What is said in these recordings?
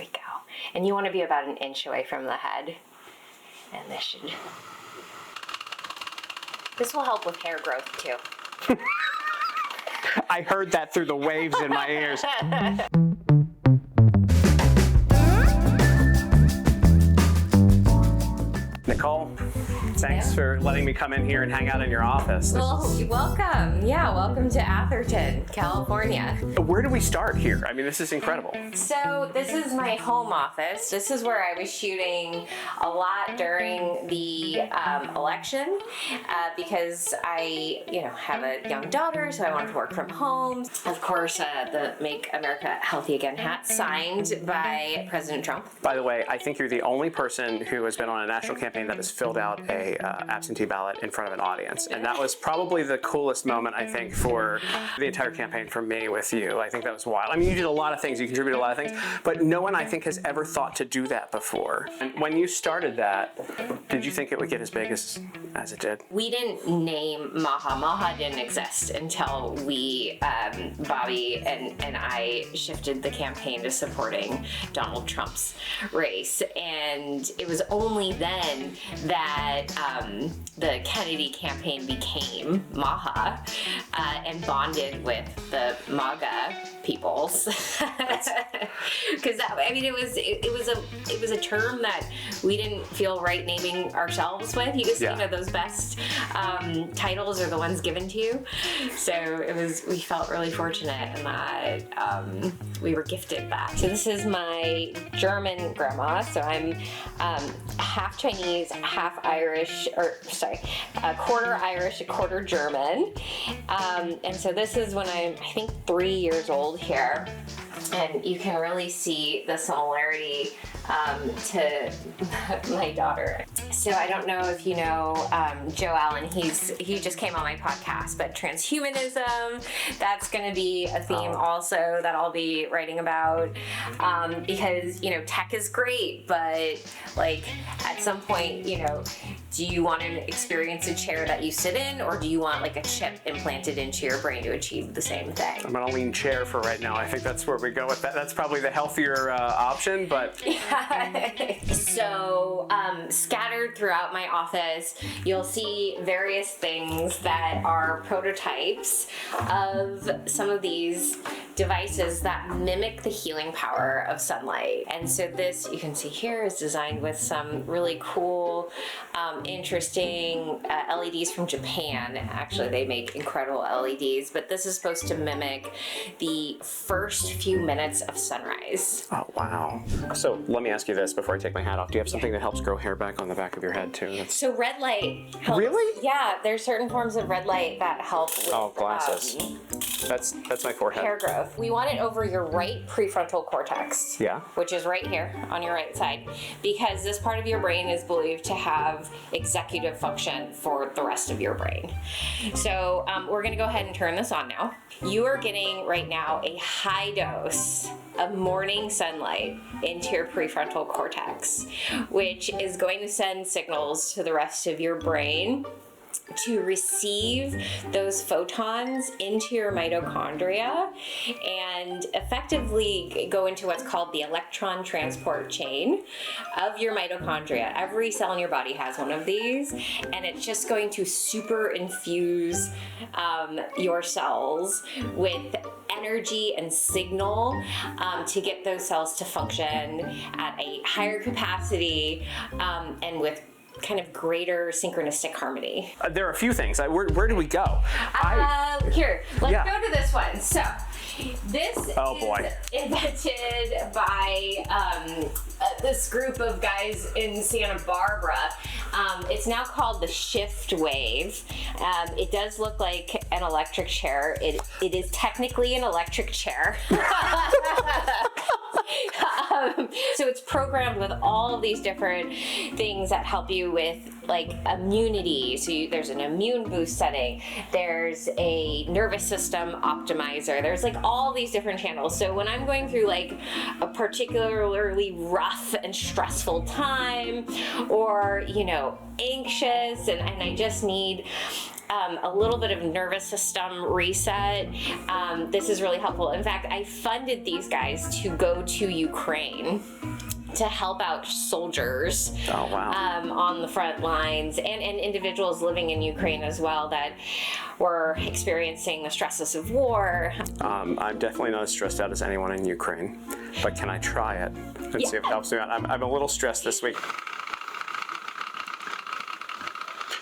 we go. And you want to be about an inch away from the head. And this will help with hair growth too. I heard that through the waves in my ears. Nicole, thanks for letting me come in here and hang out in your office. Well, welcome. Yeah, welcome to Atherton, California. Where do we start here? I mean, this is incredible. So this is my home office. This is where I was shooting a lot during the election because I, have a young daughter, so I wanted to work from home. Of course, the Make America Healthy Again hat signed by President Trump. By the way, I think you're the only person who has been on a national campaign that has filled out a absentee ballot in front of an audience. And that was probably the coolest moment, I think, for the entire campaign for me with you. I think that was wild. I mean, you did a lot of things, you contributed a lot of things, but no one, I think, has ever thought to do that before. And when you started that, did you think it would get as big as it did? We didn't name MAHA. MAHA didn't exist until we, Bobby and I shifted the campaign to supporting Donald Trump's race. And it was only then that the Kennedy campaign became MAHA and bonded with the MAGA peoples. Because it was a term that we didn't feel right naming ourselves with. You just those best titles are the ones given to you. So we felt really fortunate in that we were gifted that. So this is my German grandma. So I'm half Chinese, half Irish, a quarter Irish, a quarter German. And so this is when I'm, I think, 3 years old here. And you can really see the similarity to my daughter. So I don't know if you know Joe Allen. He just came on my podcast, but transhumanism, that's going to be a theme also that I'll be writing about because tech is great, but like at some point do you want to experience a chair that you sit in, or do you want like a chip implanted into your brain to achieve the same thing? I'm gonna lean chair for right now. I think that's where we go with that. That's probably the healthier option, but. So scattered throughout my office, you'll see various things that are prototypes of some of these devices that mimic the healing power of sunlight. And so this, you can see here, is designed with some really cool, interesting LEDs from Japan. Actually, they make incredible LEDs, but this is supposed to mimic the first few minutes of sunrise. Oh, wow. So let me ask you this before I take my hat off. Do you have something that helps grow hair back on the back of your head too? So red light helps. Really? Yeah, there's certain forms of red light that help with glasses. That's my forehead. Hair growth. We want it over your right prefrontal cortex. Yeah. Which is right here on your right side, because this part of your brain is believed to have executive function for the rest of your brain. So we're going to go ahead and turn this on now. You are getting right now a high dose of morning sunlight into your prefrontal cortex, which is going to send signals to the rest of your brain to receive those photons into your mitochondria and effectively go into what's called the electron transport chain of your mitochondria. Every cell in your body has one of these, and it's just going to super infuse your cells with energy and signal to get those cells to function at a higher capacity and with kind of greater synchronistic harmony. There are a few things. Where do we go? Here, let's go to this one. So this is invented by this group of guys in Santa Barbara. It's now called the Shift Wave. It does look like an electric chair. It is technically an electric chair. So it's programmed with all of these different things that help you with like immunity. So there's an immune boost setting. There's a nervous system optimizer. There's like all these different channels. So when I'm going through like a particularly rough and stressful time, or anxious, and I just need a little bit of nervous system reset, this is really helpful. In fact, I funded these guys to go to Ukraine to help out soldiers on the front lines and individuals living in Ukraine as well that were experiencing the stresses of war. I'm definitely not as stressed out as anyone in Ukraine, but can I try it and see if it helps me out? I'm a little stressed this week.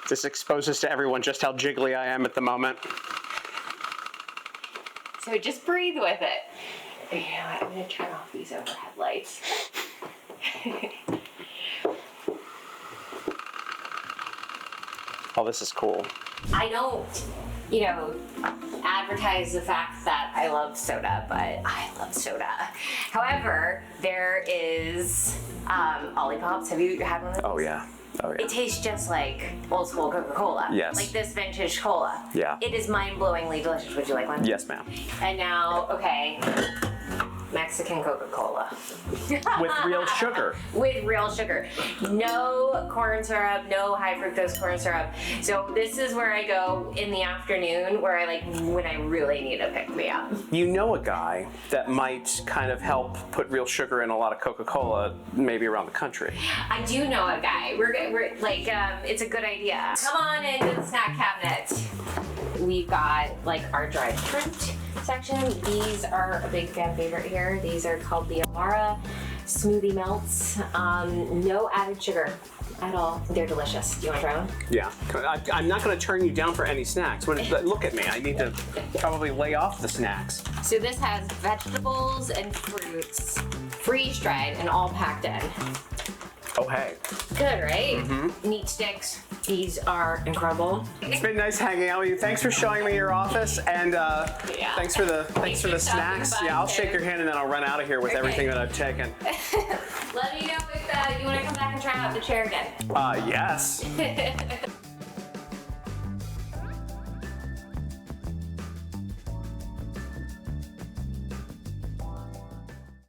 This exposes to everyone just how jiggly I am at the moment. So just breathe with it. You know what, I'm gonna turn off these overhead lights. Oh, this is cool. I don't, advertise the fact that I love soda, but I love soda. However, there is Ollipops. Have you had one of those? Oh yeah. Oh yeah. It tastes just like old school Coca-Cola. Yes. Like this vintage cola. Yeah. It is mind-blowingly delicious. Would you like one? Yes, ma'am. And now, okay, Mexican Coca-Cola. With real sugar. With real sugar. No corn syrup, no high fructose corn syrup. So this is where I go in the afternoon when I really need to pick me up. You know a guy that might kind of help put real sugar in a lot of Coca-Cola, maybe around the country. I do know a guy. We're like, it's a good idea. Come on into the snack cabinet. We've got like our dried fruit section. These are a big fan favorite here. These are called the MAHA smoothie melts. No added sugar at all. They're delicious. Do you want to try one? Yeah. I'm not going to turn you down for any snacks. Look at me. I need to probably lay off the snacks. So this has vegetables and fruits, freeze-dried and all packed in. Oh, hey. Good, right? Mm-hmm. Meat sticks. These are incredible. It's been nice hanging out with you. Thanks for showing me your office, and thanks for the snacks. Yeah, I'll shake your hand and then I'll run out of here with everything that I've taken. Let me know if you want to come back and try out the chair again. Yes.